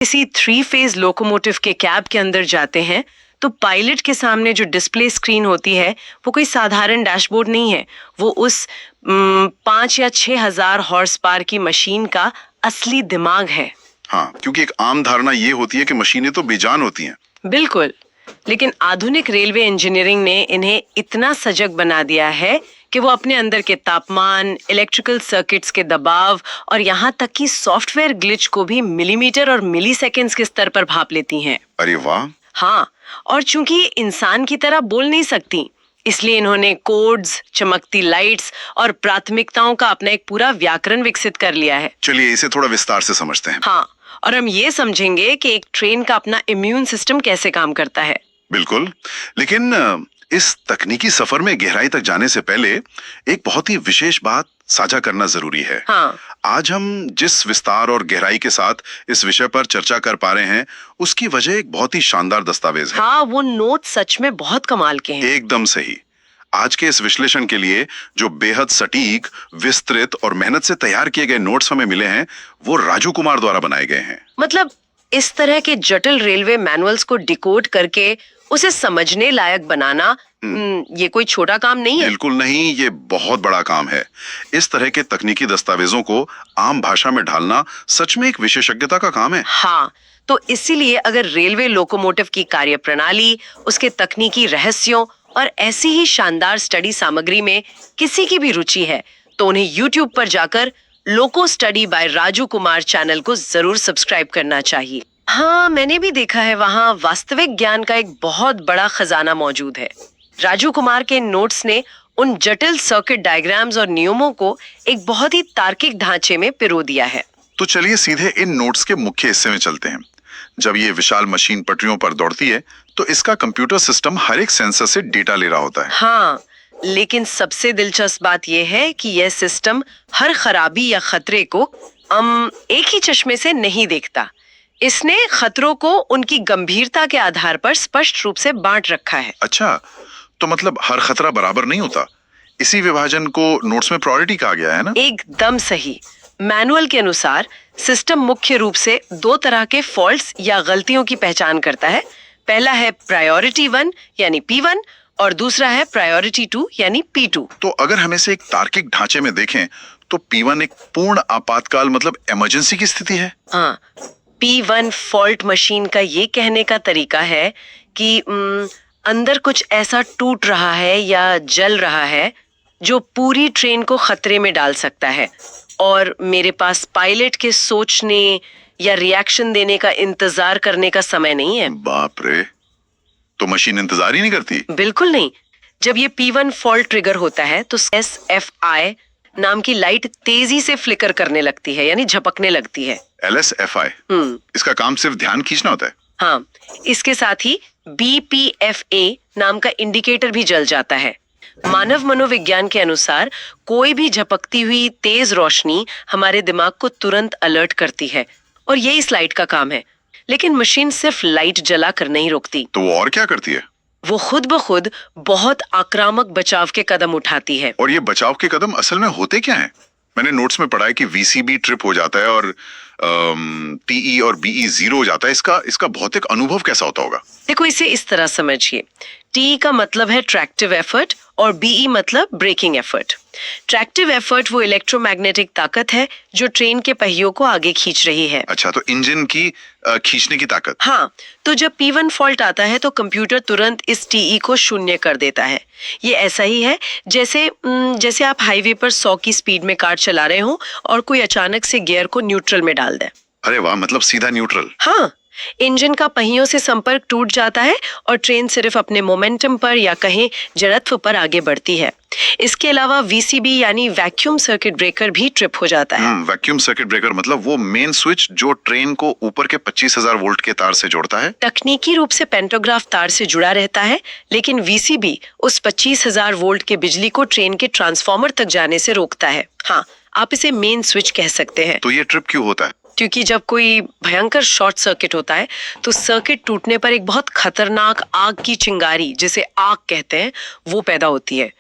किसी 3 phase locomotive के cab के अंदर जाते हैं तो पायलट के सामने जो डिस्प्ले स्क्रीन होती है वो कोई साधारण डैशबोर्ड नहीं है। वो उस 5 या 6 हजार हॉर्स पावर की मशीन का असली दिमाग है। हाँ, क्योंकि एक आम धारणा ये होती है कि मशीनें तो बेजान होती हैं। बिल्कुल, लेकिन आधुनिक रेलवे इंजीनियरिंग ने इन्हें इतना सजग बना दिया है कि वो अपने अंदर के तापमान, इलेक्ट्रिकल सर्किट्स के दबाव और यहाँ तक कि सॉफ्टवेयर ग्लिच को भी मिलीमीटर और मिली सेकेंड्स के स्तर पर भाप लेती हैं। अरे वाह! हाँ, और चूंकि ये इंसान की तरह बोल नहीं सकती, इसलिए इन्होंने कोड्स, चमकती लाइट्स और प्राथमिकताओं का अपना एक पूरा व्याकरण विकसित कर लिया है। चलिए इसे थोड़ा विस्तार से समझते हैं। हाँ, और हम ये समझेंगे कि एक ट्रेन का अपना इम्यून सिस्टम कैसे काम करता है। बिल्कुल, लेकिन इस तकनीकी सफर में गहराई तक जाने से पहले एक बहुत ही विशेष बात साझा करना जरूरी है। हाँ, आज हम जिस विस्तार और गहराई के साथ इस विषय पर चर्चा कर पा रहे हैं, उसकी वजह एक बहुत ही शानदार दस्तावेज है। हाँ, वो नोट सच में बहुत कमाल के हैं। एकदम सही। आज के इस विश्लेषण के लिए जो बेहद सटीक, विस्तृत और मेहनत से तैयार किए गए नोट्स हमें मिले हैं, वो राजू कुमार द्वारा बनाए गए हैं। मतलब इस तरह के जटिल रेलवे मैनुअल्स को डिकोड करके उसे समझने लायक बनाना ये कोई छोटा काम नहीं है। बिल्कुल नहीं, ये बहुत बड़ा काम है। इस तरह के तकनीकी दस्तावेजों को आम भाषा में ढालना सच में एक विशेषज्ञता का काम है। हाँ, तो इसीलिए अगर रेलवे लोकोमोटिव की कार्यप्रणाली, उसके तकनीकी रहस्यों और ऐसी ही शानदार स्टडी सामग्री में किसी की भी रुचि है, तो उन्हें YouTube पर जाकर loco study by Raju Kumar channel को जरूर सब्सक्राइब करना चाहिए। हाँ, मैंने भी देखा है, वहाँ वास्तविक ज्ञान का एक बहुत बड़ा खजाना मौजूद है। राजू कुमार के नोट्स ने उन जटिल सर्किट डायग्राम्स और नियमों को एक बहुत ही तार्किक ढांचे में पिरो दिया है। तो चलिए सीधे इन नोट्स के मुख्य हिस्से में चलते हैं। जब ये विशाल मशीन पटरियों पर दौड़ती है, तो इसका कंप्यूटर सिस्टम हर एक सेंसर से डेटा ले रहा होता है। हाँ, लेकिन सबसे दिलचस्प बात यह है कि यह सिस्टम हर खराबी या खतरे को एक ही चश्मे से नहीं देखता। इसने खतरों को उनकी गंभीरता के आधार पर स्पष्ट रूप से बांट रखा है। अच्छा, तो मतलब हर खतरा बराबर नहीं होता। इसी विभाजन को नोट्स में प्रायोरिटी कहा गया है ना? एकदम सही। मैनुअल के अनुसार सिस्टम मुख्य रूप से 2 तरह के फॉल्ट्स या गलतियों की पहचान करता है। पहला है प्रायोरिटी 1 यानी P1 और दूसरा है प्रायोरिटी 2 यानी P2। तो अगर हम इसे एक तार्किक ढांचे में देखें, तो P1 एक पूर्ण आपातकाल मतलब इमरजेंसी की स्थिति है। हाँ, P1 फॉल्ट मशीन का ये कहने का तरीका है कि अंदर कुछ ऐसा टूट रहा है या जल रहा है जो पूरी ट्रेन को खतरे में डाल सकता है, और मेरे पास पायलट के सोचने या रिएक्शन देने का इंतजार करने का समय नहीं है। बाप रे, तो मशीन इंतजार ही नहीं करती? बिल्कुल नहीं। जब ये P1 फॉल्ट ट्रिगर होता है तो SFI नाम की लाइट तेजी से फ्लिकर करने लगती है, यानी झपकने लगती है। LSFI? इसका काम सिर्फ ध्यान खींचना होता है? हाँ, इसके साथ ही BPFA नाम का इंडिकेटर भी जल जाता है। मानव मनोविज्ञान के अनुसार कोई भी झपकती हुई तेज रोशनी हमारे दिमाग को तुरंत अलर्ट करती है, और ये इस लाइट का काम है। लेकिन मशीन सिर्फ लाइट जला कर नहीं रोकती। तो वो और क्या करती है? वो खुद ब खुद बहुत आक्रामक बचाव के कदम उठाती है। और ये बचाव के कदम असल में होते क्या हैं? मैंने नोट्स में पढ़ा है कि VCB ट्रिप हो जाता है और TE और BE 0 हो जाता है। इसका भौतिक अनुभव कैसा होता होगा? देखो, इसे इस तरह समझिए। TE का मतलब है ट्रैक्टिव एफर्ट और BE मतलब ब्रेकिंग एफर्ट। ट्रैक्टिव एफर्ट वो इलेक्ट्रोमैग्नेटिक ताकत है जो ट्रेन के पहियों को आगे खींच रही है। अच्छा, तो इंजन की खींचने की ताकत। हाँ, तो जब P1 फॉल्ट आता है तो कंप्यूटर तुरंत इस TE को शून्य कर देता है। ये ऐसा ही है जैसे आप हाईवे पर 100 की स्पीड में कार चला रहे हो और कोई अचानक से गियर को न्यूट्रल में डाल दे। अरे वाह, मतलब सीधा न्यूट्रल। हाँ, इंजन का पहियों से संपर्क टूट जाता है और ट्रेन सिर्फ अपने मोमेंटम पर या कहें जड़त्व पर आगे बढ़ती है। इसके अलावा VCB यानी वैक्यूम सर्किट ब्रेकर भी ट्रिप हो जाता है। वैक्यूम सर्किट ब्रेकर मतलब वो मेन स्विच जो ट्रेन को ऊपर के 25,000 वोल्ट के तार से जोड़ता है। तकनीकी रूप से पेंटोग्राफ तार से जुड़ा रहता है, लेकिन VCB उस 25,000 वोल्ट के बिजली को ट्रेन के ट्रांसफार्मर तक जाने से रोकता है। हाँ, आप इसे मेन स्विच कह सकते हैं। तो ये ट्रिप क्यों होता है? क्योंकि जब कोई भयंकर शॉर्ट सर्किट होता है तो सर्किट टूटने पर एक बहुत खतरनाक आग की चिंगारी, जिसे आग कहते हैं, वो पैदा होती है।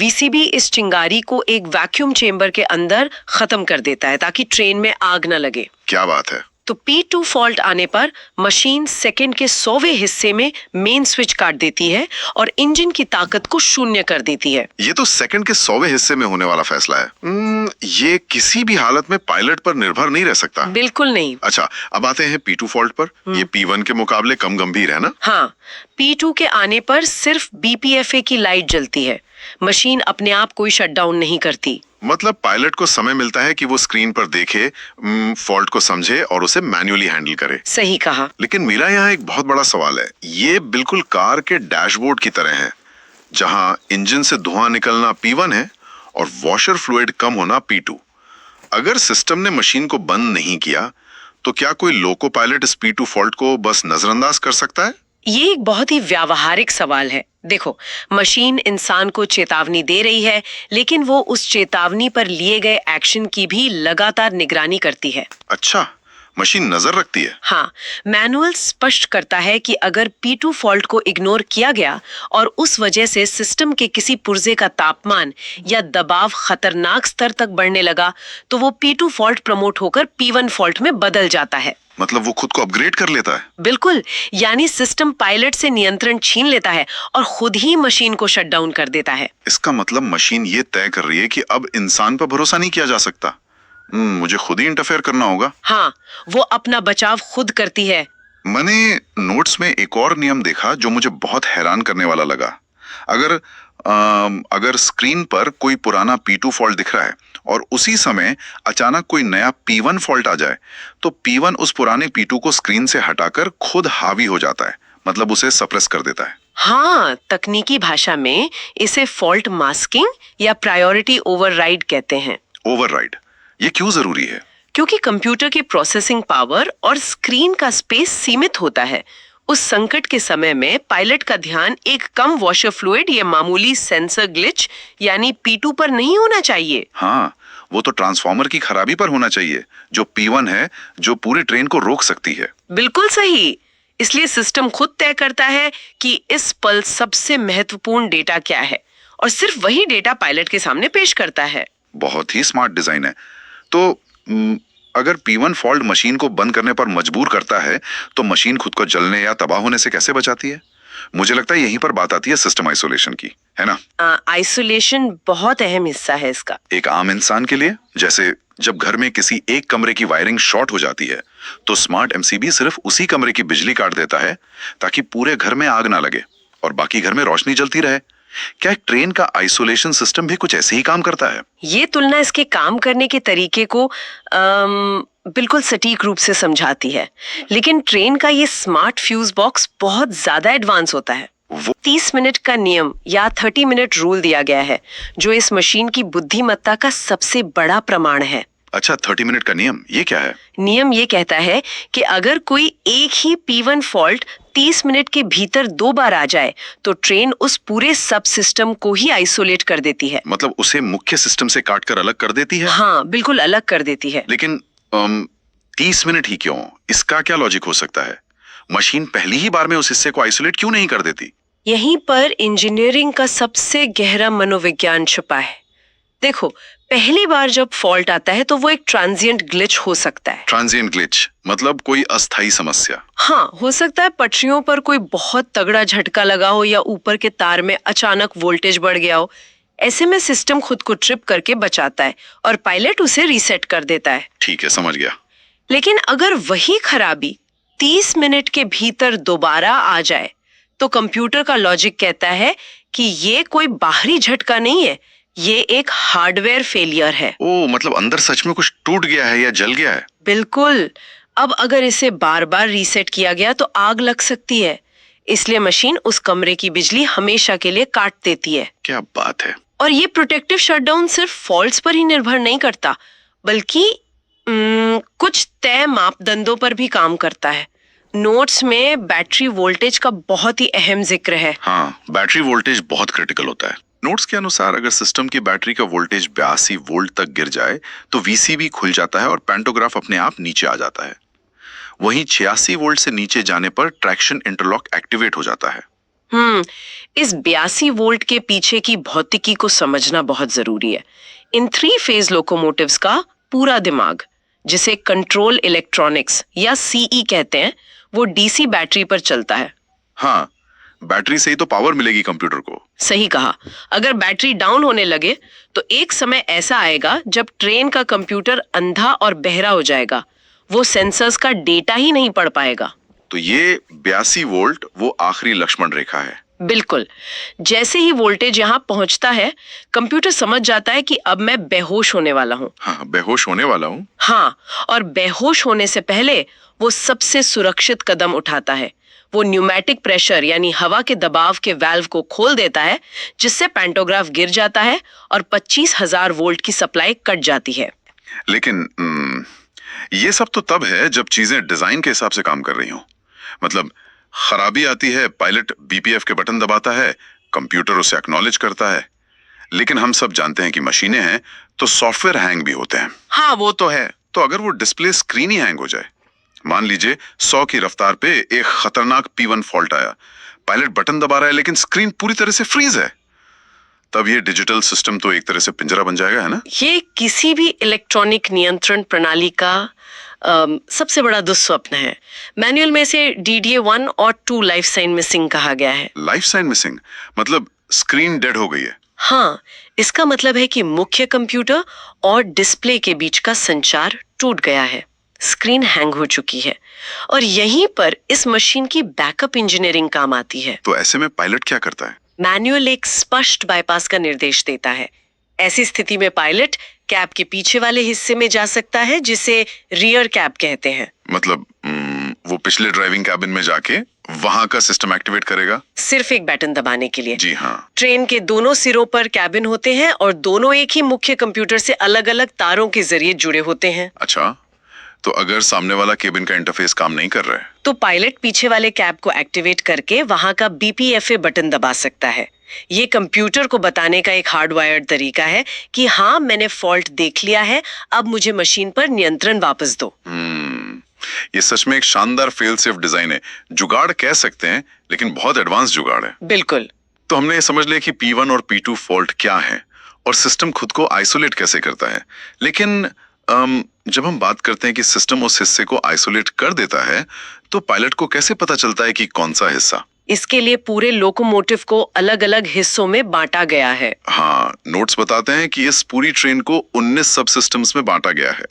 VCB इस चिंगारी को एक वैक्यूम चेंबर के अंदर खत्म कर देता है ताकि ट्रेन में आग न लगे। क्या बात है। तो P2 फॉल्ट आने पर मशीन सेकंड के 100वें हिस्से में मेन स्विच काट देती है और इंजन की ताकत को शून्य कर देती है। ये तो सेकंड के 100वें हिस्से में होने वाला फैसला है। ये किसी भी हालत में पायलट पर निर्भर नहीं रह सकता। बिल्कुल नहीं। अच्छा, अब आते हैं P2 फॉल्ट पर। ये P1 के मुकाबले कम गंभीर है ना? हाँ, P2 के आने पर सिर्फ BPFA की लाइट जलती है। मशीन अपने आप कोई शटडाउन नहीं करती। मतलब पायलट को समय मिलता है कि वो स्क्रीन पर देखे, फॉल्ट को समझे और उसे मैन्युअली हैंडल करे। सही कहा। लेकिन मेरा यहाँ एक बहुत बड़ा सवाल है। ये बिल्कुल कार के डैशबोर्ड की तरह है, जहां इंजन से धुआं निकलना P1 है और वॉशर फ्लूइड कम होना P2। अगर सिस्टम ने मशीन को बंद नहीं किया तो क्या कोई लोको पायलट इस P2 फॉल्ट को बस नजरअंदाज कर सकता है? ये एक बहुत ही व्यावहारिक सवाल है। देखो, मशीन इंसान को चेतावनी दे रही है, लेकिन वो उस चेतावनी पर लिए गए एक्शन की भी लगातार निगरानी करती है। अच्छा, मशीन नजर रखती है। हाँ, मैनुअल स्पष्ट करता है कि अगर P2 फॉल्ट को इग्नोर किया गया और उस वजह से सिस्टम के किसी पुर्जे का तापमान या दबाव खतरनाक स्तर तक बढ़ने लगा, तो वो P2 फॉल्ट प्रमोट होकर P1 फॉल्ट में बदल जाता है। मतलब वो खुद को अपग्रेड कर लेता है? बिल्कुल, यानी सिस्टम पायलट से नियंत्रण छीन लेता है और खुद ही मशीन को शट डाउन कर देता है। इसका मतलब मशीन ये तय कर रही है कि अब इंसान पर भरोसा नहीं किया जा सकता। मुझे खुद ही इंटरफेयर करना होगा। हाँ, वो अपना बचाव खुद करती है। मैंने नोट्स में एक और नियम देखा जो मुझे बहुत हैरान करने वाला लगा। अगर स्क्रीन पर कोई पुराना P2 फॉल्ट दिख रहा है और उसी समय अचानक कोई नया P1 फॉल्ट आ जाए, तो P1 उस पुराने P2 को स्क्रीन से हटाकर खुद हावी हो जाता है, मतलब उसे सप्रेस कर देता है। हाँ, तकनीकी भाषा में इसे फॉल्ट मास्किंग या प्रायोरिटी ओवरराइड कहते हैं। ओवरराइड, ये क्यों जरूरी है? क्योंकि कंप्यूटर की प्रोसेसिंग पावर और स्क्रीन का स्पेस सीमित होता है। उस संकट के समय में पायलट का ध्यान एक कम वॉशर फ्लूइड या मामूली सेंसर ग्लिच यानी P2 पर नहीं होना चाहिए। हाँ, वो तो ट्रांसफॉर्मर की खराबी पर होना चाहिए, जो P1 है, जो पूरी ट्रेन को रोक सकती है। बिल्कुल सही। इसलिए सिस्टम खुद तय करता है कि इस पल सबसे महत्वपूर्ण डेटा क्या है और सिर्फ वही डेटा पायलट के सामने पेश करता है। बहुत ही स्मार्ट डिजाइन है। तो अगर P1 फॉल्ट मशीन को बंद करने पर मजबूर करता है, तो मशीन खुद को जलने या तबाह होने से कैसे बचाती है? मुझे लगता है यहीं पर बात आती है सिस्टम आइसोलेशन की, है ना? आइसोलेशन बहुत अहम हिस्सा है इसका। एक आम इंसान के लिए, जैसे जब घर में किसी एक कमरे की वायरिंग शॉर्ट हो जाती है, तो स्मार्ट MCB सिर्फ उसी कमरे की बिजली काट देता है ताकि पूरे घर में आग ना लगे और बाकी घर में रोशनी जलती रहे। क्या एक ट्रेन का आइसोलेशन सिस्टम भी कुछ ऐसे ही काम करता है? ये तुलना इसके काम करने के तरीके को बिल्कुल सटीक रूप से समझाती है, लेकिन ट्रेन का ये स्मार्ट फ्यूज बॉक्स बहुत ज्यादा एडवांस होता है। 30 मिनट का नियम या 30 मिनट रूल दिया गया है, जो इस मशीन की बुद्धिमत्ता का सबसे बड़ा प्रमाण है। अच्छा, 30 मिनट का नियम, ये क्या है? नियम ये कहता है कि अगर कोई एक ही P1 फॉल्ट 30 मिनट के भीतर 2 बार आ जाए, तो ट्रेन उस पूरे सब सिस्टम को ही आइसोलेट कर देती है। मतलब उसे मुख्य सिस्टम से काटकर अलग कर देती है? हाँ, बिल्कुल अलग कर देती है। लेकिन 30 मिनट ही क्यों? इसका क्या लॉजिक हो सकता है? मशीन पहली ही बार में उस हिस्से को आइसोलेट क्यों नहीं कर देती? यहीं पर इंजीनियरिंग का सबसे गहरा मनोविज्ञान छुपा है। देखो, पहली बार जब फॉल्ट आता है तो वो एक ट्रांजिएंट ग्लिच हो सकता है। ट्रांजिएंट ग्लिच मतलब कोई अस्थायी समस्या? हाँ, हो सकता है पटरियों पर कोई बहुत तगड़ा झटका लगा हो या ऊपर के तार में अचानक वोल्टेज बढ़ गया हो। ऐसे में सिस्टम खुद को ट्रिप करके बचाता है और पायलट उसे रीसेट कर देता है। ठीक है, समझ गया। लेकिन अगर वही खराबी 30 मिनट के भीतर दोबारा आ जाए, तो कंप्यूटर का लॉजिक कहता है कि ये कोई बाहरी झटका नहीं है, ये एक हार्डवेयर फेलियर है। ओ, मतलब अंदर सच में कुछ टूट गया है या जल गया है? बिल्कुल। अब अगर इसे बार बार रीसेट किया गया तो आग लग सकती है, इसलिए मशीन उस कमरे की बिजली हमेशा के लिए काट देती है। क्या बात है। और ये प्रोटेक्टिव शटडाउन सिर्फ फॉल्ट्स पर ही निर्भर नहीं करता, बल्कि कुछ तय मापदंडों पर भी काम करता है। नोट्स में बैटरी वोल्टेज का बहुत ही अहम जिक्र है। हाँ, बैटरी वोल्टेज बहुत क्रिटिकल होता है। नोट्स के अनुसार अगर सिस्टम की बैटरी का वोल्टेज 82 वोल्ट तक गिर जाए तो VCB खुल जाता है और पैंटोग्राफ अपने आप नीचे आ जाता है। वहीं 86 वोल्ट से नीचे जाने पर ट्रैक्शन इंटरलॉक एक्टिवेट हो जाता है। इस 82 वोल्ट के पीछे की भौतिकी को समझना बहुत जरूरी है। इन 3 फेज लोकोमोटिव्स का पूरा दिमाग, जिसे कंट्रोल इलेक्ट्रॉनिक्स या सीई कहते हैं, वो डीसी बैटरी पर चलता है। हाँ, बैटरी से ही तो पावर मिलेगी कंप्यूटर को। सही कहा। अगर बैटरी डाउन होने लगे तो एक समय ऐसा आएगा जब ट्रेन का कंप्यूटर अंधा और बहरा हो जाएगा, वो सेंसर्स का डेटा ही नहीं पढ़ पाएगा। तो ये 82 वोल्ट वो आखिरी लक्ष्मण रेखा है। बिल्कुल। जैसे ही वोल्टेज यहाँ पहुंचता है, कंप्यूटर समझ जाता है कि अब मैं बेहोश होने वाला हूँ। हाँ, बेहोश होने वाला हूँ। हाँ, और बेहोश होने से पहले वो सबसे सुरक्षित कदम उठाता है। वो न्यूमेटिक प्रेशर यानी हवा के दबाव के वाल्व को खोल देता है, जिससे पैंटोग्राफ गिर जाता है और 25,000 वोल्ट की सप्लाई कट जाती है। लेकिन ये सब तो तब है जब चीजें डिजाइन के हिसाब से काम कर रही हों। मतलब खराबी आती है, पायलट बीपीएफ के बटन दबाता है, कंप्यूटर उसे एक्नॉलेज करता है। लेकिन हम सब जानते हैं कि मशीनें हैं तो सॉफ्टवेयर हैंग भी होते हैं। हाँ, वो तो है। तो अगर वो डिस्प्ले स्क्रीन ही हैंग हो जाए, मान लीजिए 100 की रफ्तार पे एक खतरनाक P1 फॉल्ट आया, पायलट बटन दबा रहा है लेकिन स्क्रीन पूरी तरह से फ्रीज है, तब ये डिजिटल सिस्टम तो एक तरह से पिंजरा बन जाएगा, है ना? ये किसी भी इलेक्ट्रॉनिक नियंत्रण प्रणाली का सबसे बड़ा दुस्वप्न है। मैनुअल में इसे DDA 1 और 2 लाइफ साइन मिसिंग कहा गया है। लाइफ साइन मिसिंग मतलब स्क्रीन डेड हो गई है। हाँ, इसका मतलब है कि मुख्य कंप्यूटर और डिस्प्ले के बीच का संचार टूट गया है, स्क्रीन हैंग हो चुकी है, और यहीं पर इस मशीन की बैकअप इंजीनियरिंग काम आती है। तो ऐसे में पायलट क्या करता है? मैनुअल एक स्पष्ट बाईपास का निर्देश देता है। ऐसी स्थिति में पायलट कैब के पीछे वाले हिस्से में जा सकता है, जिसे रियर कैब कहते हैं। मतलब वो पिछले ड्राइविंग कैबिन में जाके वहां का सिस्टम एक्टिवेट करेगा, सिर्फ एक बटन दबाने के लिए। जी हाँ। ट्रेन के दोनों सिरों पर कैबिन होते हैं और दोनों एक ही मुख्य कंप्यूटर से अलग अलग तारों के जरिए जुड़े होते हैं। अच्छा, तो अगर सामने वाला केबिन का इंटरफेस काम नहीं कर रहा है तो पायलट पीछे वाले कैब को एक्टिवेट करके वहां का BPFA बटन दबा सकता है। ये कंप्यूटर को बताने का एक हार्डवायर्ड तरीका है कि हाँ, मैंने फॉल्ट देख लिया है, अब मुझे मशीन पर नियंत्रण वापस दो। ये सच में एक शानदार फेल सेफ डिजाइन है। जुगाड़ कह सकते हैं, लेकिन बहुत एडवांस जुगाड़ है। बिल्कुल। तो हमने समझ लिया कि P1 और P2 फॉल्ट क्या है और सिस्टम खुद को आइसोलेट कैसे करता है। लेकिन जब हम बात करते हैं कि सिस्टम उस हिस्से को आइसोलेट कर देता है, तो पायलट को कैसे पता चलता है कि कौन सा हिस्सा? इसके लिए पूरे लोकोमोटिव को अलग अलग हिस्सों में बांटा गया है। हाँ, नोट्स बताते हैं कि इस पूरी ट्रेन को 19 सब सिस्टम्स में बांटा गया है।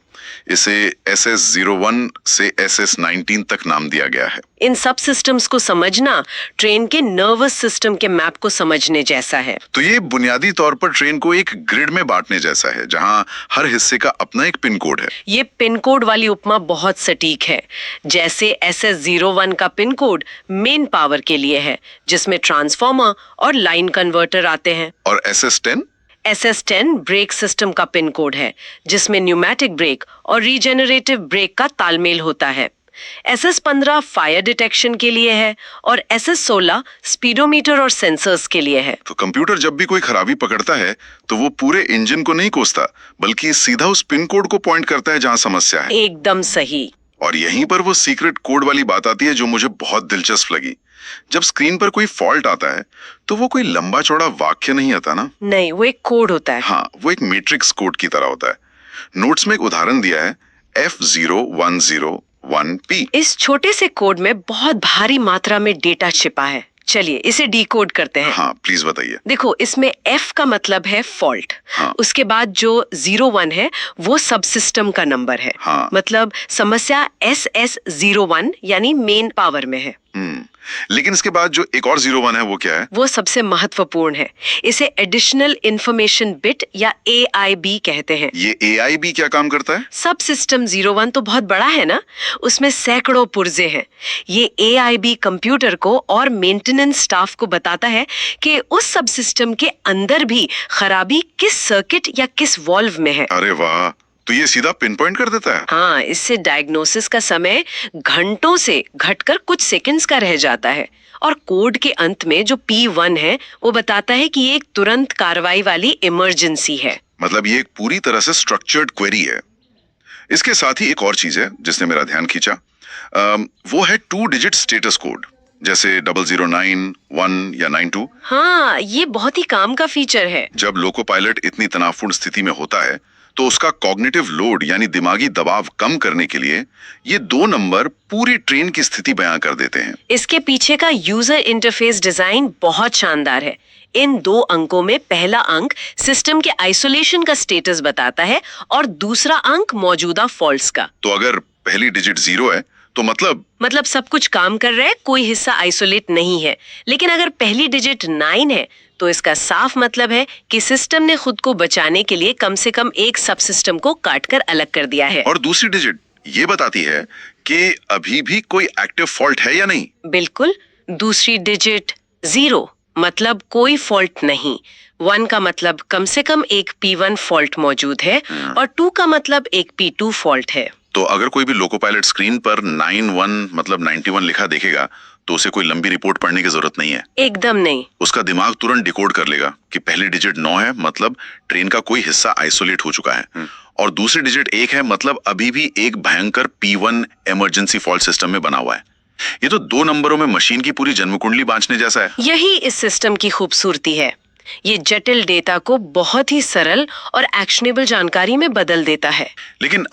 इसे SS01 से SS19 तक नाम दिया गया है। इन सब सिस्टम्स को समझना ट्रेन के नर्वस सिस्टम के मैप को समझने जैसा है। तो ये बुनियादी तौर पर ट्रेन को एक ग्रिड में बांटने जैसा है, जहां हर हिस्से का अपना एक पिन कोड है। ये पिन कोड वाली उपमा बहुत सटीक है। जैसे SS01 का पिन कोड मेन पावर के लिए है, जिसमें ट्रांसफार्मर और लाइन कन्वर्टर आते हैं। और SS10 ब्रेक सिस्टम का पिन कोड है, जिसमें न्यूमेटिक ब्रेक और रीजेनरेटिव ब्रेक का तालमेल होता है। SS15 फायर डिटेक्शन के लिए है और SS16 स्पीडोमीटर और सेंसर्स के लिए है। तो कंप्यूटर जब भी कोई खराबी पकड़ता है तो वो पूरे इंजन को नहीं कोसता, बल्कि सीधा उस पिन कोड को पॉइंट करता है जहां समस्या है। एकदम सही। और यहीं पर वो सीक्रेट कोड वाली बात आती है जो मुझे बहुत दिलचस्प लगी। जब स्क्रीन पर कोई फॉल्ट आता है तो वो कोई लंबा चौड़ा वाक्य नहीं आता ना, नहीं, वो एक कोड होता है। हाँ, वो एक मैट्रिक्स कोड की तरह होता है। नोट्स में एक उदाहरण दिया है, F0101P। इस छोटे से कोड में बहुत भारी मात्रा में डेटा छिपा है। चलिए इसे डिकोड करते हैं। हाँ, प्लीज बताइए। देखो, इसमें F का मतलब है फॉल्ट। हाँ। उसके बाद जो 01 है वो सब सिस्टम का नंबर है। हाँ। मतलब समस्या SS01 यानी मेन पावर में है। लेकिन इसके बाद जो एक और 01 है वो क्या है? वो सबसे महत्वपूर्ण है। इसे एडिशनल इंफॉर्मेशन बिट या AIB कहते हैं। ये AIB क्या काम करता है? सब सिस्टम 01 तो बहुत बड़ा है ना, उसमें सैकड़ों पुर्जे हैं। ये AIB कंप्यूटर को और मेंटेनेंस स्टाफ को बताता है कि उस सब सिस्टम के अंदर भी खराबी किस सर्किट या किस वॉल्व में है। अरे वाह, तो ये सीधा पिन पॉइंट कर देता है। हाँ, इससे डायग्नोसिस का समय घंटों से घटकर कुछ सेकंड्स का रह जाता है। और कोड के अंत में जो P1 है वो बताता है कि ये एक तुरंत कार्रवाई वाली इमरजेंसी है। मतलब ये एक पूरी तरह से स्ट्रक्चर्ड क्वेरी है। इसके साथ ही एक और चीज है जिसने मेरा ध्यान खींचा, वो है 2 डिजिट स्टेटस कोड, जैसे 009, 1 या 92। हाँ, ये बहुत ही काम का फीचर है। जब लोको पायलट इतनी तनावपूर्ण स्थिति में होता है तो उसका कॉग्निटिव लोड यानी दिमागी दबाव कम करने के लिए ये 2 नंबर पूरी ट्रेन की स्थिति बयां कर देते हैं। इसके पीछे का यूजर इंटरफेस डिजाइन बहुत शानदार है। इन 2 अंकों में पहला अंक सिस्टम के आइसोलेशन का स्टेटस बताता है और दूसरा अंक मौजूदा फॉल्ट्स का। तो अगर पहली डिजिट 0 है तो मतलब सब कुछ काम कर रहा है, कोई हिस्सा आइसोलेट नहीं है। लेकिन अगर पहली डिजिट 9 है तो इसका साफ मतलब है कि सिस्टम ने खुद को बचाने के लिए कम से कम एक सब सिस्टम को काटकर अलग कर दिया है। और दूसरी डिजिट ये बताती है कि अभी भी कोई एक्टिव फॉल्ट है या नहीं। बिल्कुल, दूसरी डिजिट 0 मतलब कोई फॉल्ट नहीं। 1 का मतलब कम से कम एक P1 फॉल्ट मौजूद है और 2 का मतलब एक P2 फॉल्ट है। तो अगर कोई भी लोको पायलट स्क्रीन पर 91 मतलब 91 लिखा देखेगा तो उसे कोई लंबी रिपोर्ट पढ़ने की जरूरत नहीं है। एकदम नहीं। उसका दिमाग तुरंत डिकोड कर लेगा कि पहली डिजिट 9 है मतलब ट्रेन का कोई हिस्सा आइसोलेट हो चुका है और दूसरी डिजिट 1 है मतलब अभी भी एक भयंकर P1 इमरजेंसी फॉल्ट सिस्टम में बना हुआ है। ये तो 2 नंबरों में मशीन की पूरी जन्म कुंडली बांचने जैसा है। यही इस सिस्टम की खूबसूरती है। ये जटिल डेटा को बहुत ही सरल और एक्शनेबल जानकारी में बदल देता है। लेकिन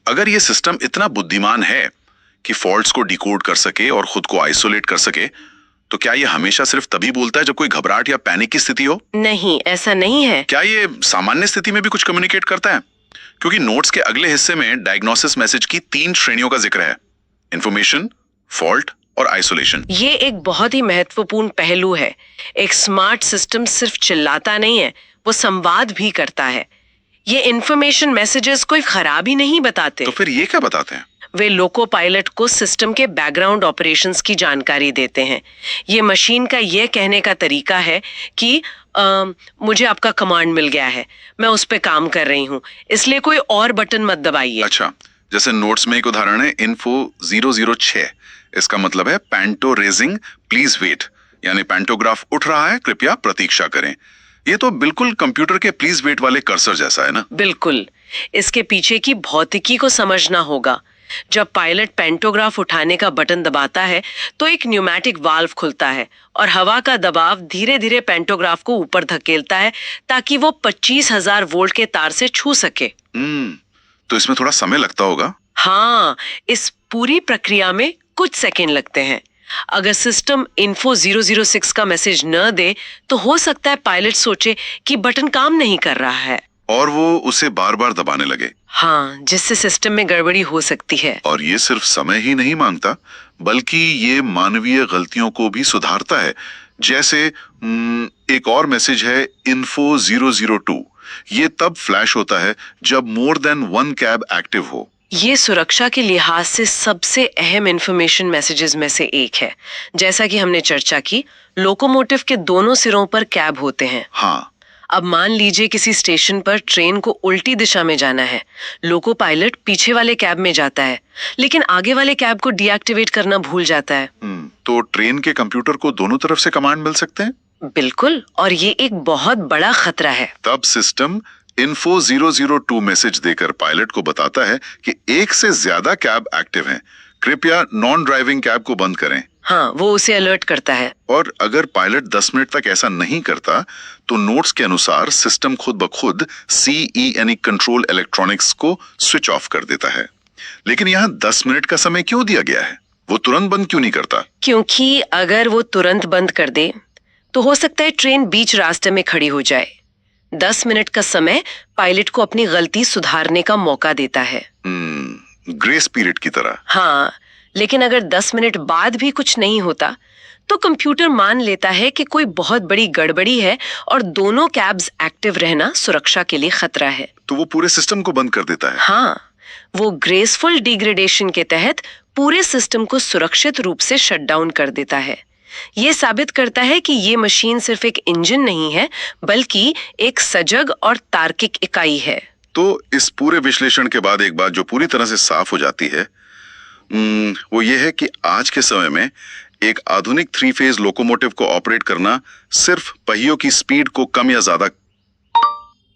अगर ये सिस्टम इतना बुद्धिमान है कि फॉल्ट्स को डिकोड कर सके और खुद को आइसोलेट कर सके, तो क्या ये हमेशा सिर्फ तभी बोलता है जब कोई घबराहट या पैनिक की स्थिति हो? नहीं, ऐसा नहीं है। क्या ये सामान्य स्थिति में भी कुछ कम्युनिकेट करता है? क्योंकि नोट्स के अगले हिस्से में डायग्नोसिस मैसेज की 3 श्रेणियों का जिक्र है: इंफॉर्मेशन, फॉल्ट और आइसोलेशन। ये एक बहुत ही महत्वपूर्ण पहलू है। एक स्मार्ट सिस्टम सिर्फ चिल्लाता नहीं है, वो संवाद भी करता है। ये इंफॉर्मेशन मैसेजेस कोई खराबी नहीं बताते। तो फिर ये क्या बताते हैं? वे लोको पायलट को सिस्टम के बैकग्राउंड ऑपरेशंस की जानकारी देते हैं। ये मशीन का ये कहने का तरीका है कि मुझे आपका कमांड मिल गया है, मैं उस पे काम कर रही हूँ, इसलिए कोई और बटन मत दबाइए। अच्छा, जैसे नोट्स में एक उदाहरण है इन्फो 006। इसका मतलब है पैंटो रेजिंग प्लीज वेट, यानी पैंटोग्राफ उठ रहा है, कृपया प्रतीक्षा करें। ये तो बिल्कुल कंप्यूटर के प्लीज वेट वाले कर्सर जैसा है ना? बिल्कुल। इसके पीछे की भौतिकी को समझना होगा। जब पायलट पेंटोग्राफ उठाने का बटन दबाता है तो एक न्यूमेटिक वाल्व खुलता है और हवा का दबाव धीरे धीरे पेंटोग्राफ को ऊपर धकेलता है ताकि वो 25,000 वोल्ट के तार से छू सके। तो इसमें थोड़ा समय लगता होगा। हाँ, इस पूरी प्रक्रिया में कुछ सेकंड लगते हैं। अगर सिस्टम इन्फो 006 का मैसेज न दे तो हो सकता है पायलट सोचे कि बटन काम नहीं कर रहा है और वो उसे बार बार दबाने लगे। हाँ, जिससे सिस्टम में गड़बड़ी हो सकती है। और ये सिर्फ समय ही नहीं मांगता, बल्कि ये मानवीय गलतियों को भी सुधारता है। जैसे एक और मैसेज है इन्फो 002। ये तब फ्लैश होता है जब मोर देन 1 कैब एक्टिव हो। ये सुरक्षा के लिहाज से सबसे अहम इंफॉर्मेशन मैसेजेस में से एक है। जैसा कि हमने चर्चा की, लोकोमोटिव के दोनों सिरों पर कैब होते हैं। हाँ। अब मान लीजिए किसी स्टेशन पर ट्रेन को उल्टी दिशा में जाना है। लोको पायलट पीछे वाले कैब में जाता है, लेकिन आगे वाले कैब को डीएक्टिवेट करना भूल जाता है। तो ट्रेन के कंप्यूटर को दोनों तरफ से कमांड मिल सकते हैं? बिल्कुल, और ये एक बहुत बड़ा खतरा है। तब सिस्टम इन्फो 002 मैसेज देकर पायलट को बताता है कि एक से ज्यादा कैब एक्टिव हैं, कृपया नॉन ड्राइविंग कैब को बंद करें। हाँ, वो उसे अलर्ट करता है। और अगर पायलट 10 मिनट तक ऐसा नहीं करता तो नोट्स के अनुसार सिस्टम खुद ब खुद CE यानी कंट्रोल इलेक्ट्रॉनिक्स को स्विच ऑफ कर देता है। लेकिन यहाँ 10 मिनट का समय क्यों दिया गया है? वो तुरंत बंद क्यों नहीं करता? क्योंकि अगर वो तुरंत बंद कर दे तो हो सकता है ट्रेन बीच रास्ते में खड़ी हो जाए। 10 मिनट का समय पायलट को अपनी गलती सुधारने का मौका देता है। ग्रेस पीरियड की तरह। हाँ, लेकिन अगर 10 मिनट बाद भी कुछ नहीं होता तो कंप्यूटर मान लेता है कि कोई बहुत बड़ी गड़बड़ी है और दोनों कैब्स एक्टिव रहना सुरक्षा के लिए खतरा है। तो वो पूरे सिस्टम को बंद कर देता है। हाँ, वो ग्रेसफुल डिग्रेडेशन के तहत पूरे सिस्टम को सुरक्षित रूप से शट डाउन कर देता है। ये साबित करता है कि ये मशीन सिर्फ एक इंजन नहीं है, बल्कि एक सजग और तार्किक इकाई है। तो इस पूरे विश्लेषण के बाद एक बात जो पूरी तरह से साफ हो जाती है, वो ये है कि आज के समय में एक आधुनिक 3 फेज लोकोमोटिव को ऑपरेट करना सिर्फ पहियों की स्पीड को कम या ज्यादा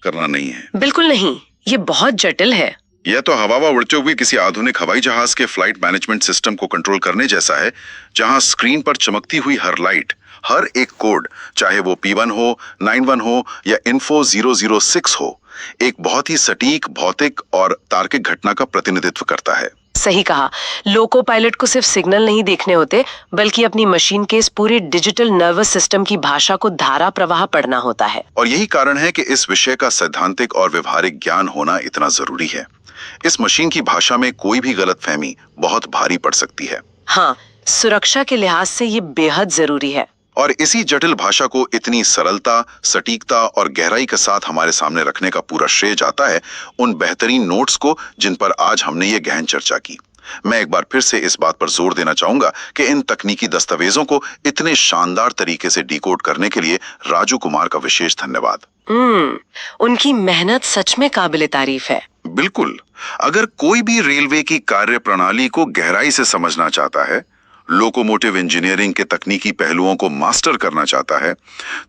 करना नहीं है। बिल्कुल नहीं, ये बहुत जटिल है। यह तो हवा उड़ते हुए किसी आधुनिक हवाई जहाज के फ्लाइट मैनेजमेंट सिस्टम को कंट्रोल करने जैसा है, जहां स्क्रीन पर चमकती हुई हर लाइट, हर एक कोड, चाहे वो P1 हो, 91 हो या इन्फो 006 हो, एक बहुत ही सटीक भौतिक और तार्किक घटना का प्रतिनिधित्व करता है। सही कहा। लोको पायलट को सिर्फ सिग्नल नहीं देखने होते, बल्कि अपनी मशीन के इस पूरे डिजिटल नर्वस सिस्टम की भाषा को धारा प्रवाह पढ़ना होता है। और यही कारण है कि इस विषय का सैद्धांतिक और व्यवहारिक ज्ञान होना इतना जरूरी है। इस मशीन की भाषा में कोई भी गलतफहमी बहुत भारी पड़ सकती है। हाँ, सुरक्षा के लिहाज से ये बेहद जरूरी है। और इसी जटिल भाषा को इतनी सरलता, सटीकता और गहराई के साथ हमारे सामने रखने का पूरा श्रेय जाता है उन बेहतरीन नोट्स को जिन पर आज हमने ये गहन चर्चा की। मैं एक बार फिर से इस बात पर जोर देना चाहूंगा कि इन तकनीकी दस्तावेजों को इतने शानदार तरीके से डिकोड करने के लिए राजू कुमार का विशेष धन्यवाद। उनकी मेहनत सच में काबिले तारीफ है। बिल्कुल। अगर कोई भी रेलवे की कार्य प्रणाली को गहराई से समझना चाहता है, लोकोमोटिव इंजीनियरिंग के तकनीकी पहलुओं को मास्टर करना चाहता है,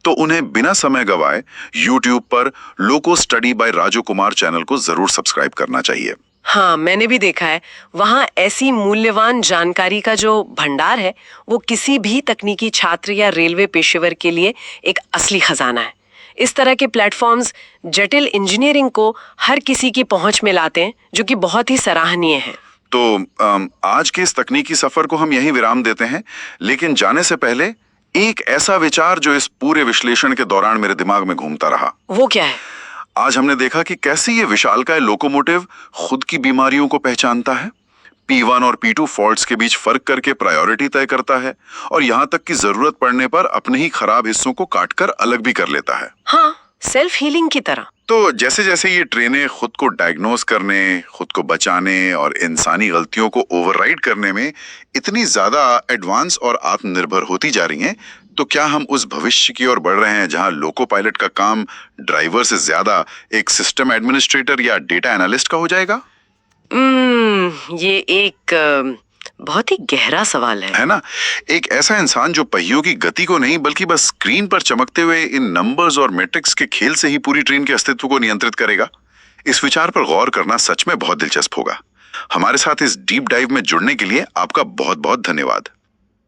तो उन्हें बिना समय गवाए YouTube पर loco study by Raju Kumar channel को जरूर सब्सक्राइब करना चाहिए। हाँ, मैंने भी देखा है। वहाँ ऐसी मूल्यवान जानकारी का जो भंडार है, वो किसी भी तकनीकी छात्र या रेलवे पेशेवर के लिए एक असली खजाना है। इस तरह के प्लेटफॉर्म्स जटिल इंजीनियरिंग को हर किसी की पहुंच में लाते हैं, जो कि बहुत ही सराहनीय है। तो आज के इस तकनीकी सफर को हम यहीं विराम देते हैं, लेकिन जाने से पहले एक ऐसा विचार जो इस पूरे विश्लेषण के दौरान मेरे दिमाग में घूमता रहा। वो क्या है? आज हमने देखा कि कैसे ये विशालकाय लोकोमोटिव खुद की बीमारियों को पहचानता है, P1 और P2 फॉल्ट्स के बीच फर्क करके प्रायोरिटी तय करता है और यहाँ तक कि जरूरत पड़ने पर अपने ही खराब हिस्सों को काटकर अलग भी कर लेता है। हाँ, सेल्फ हीलिंग की तरह। तो जैसे जैसे ये ट्रेनें खुद को डायग्नोज करने, खुद को बचाने और इंसानी गलतियों को ओवरराइड करने में इतनी ज्यादा एडवांस और आत्मनिर्भर होती जा रही हैं, तो क्या हम उस भविष्य की ओर बढ़ रहे हैं जहां लोको पायलट का काम ड्राइवर से ज्यादा एक सिस्टम एडमिनिस्ट्रेटर या डेटा एनालिस्ट का हो जाएगा? ये एक बहुत ही गहरा सवाल है ना? एक ऐसा इंसान जो पहियों की गति को नहीं बल्कि बस स्क्रीन पर चमकते हुए इन नंबर्स और मैट्रिक्स के खेल से ही पूरी ट्रेन के अस्तित्व को नियंत्रित करेगा। इस विचार पर गौर करना सच में बहुत दिलचस्प होगा। हमारे साथ इस डीप डाइव में जुड़ने के लिए आपका बहुत बहुत धन्यवाद।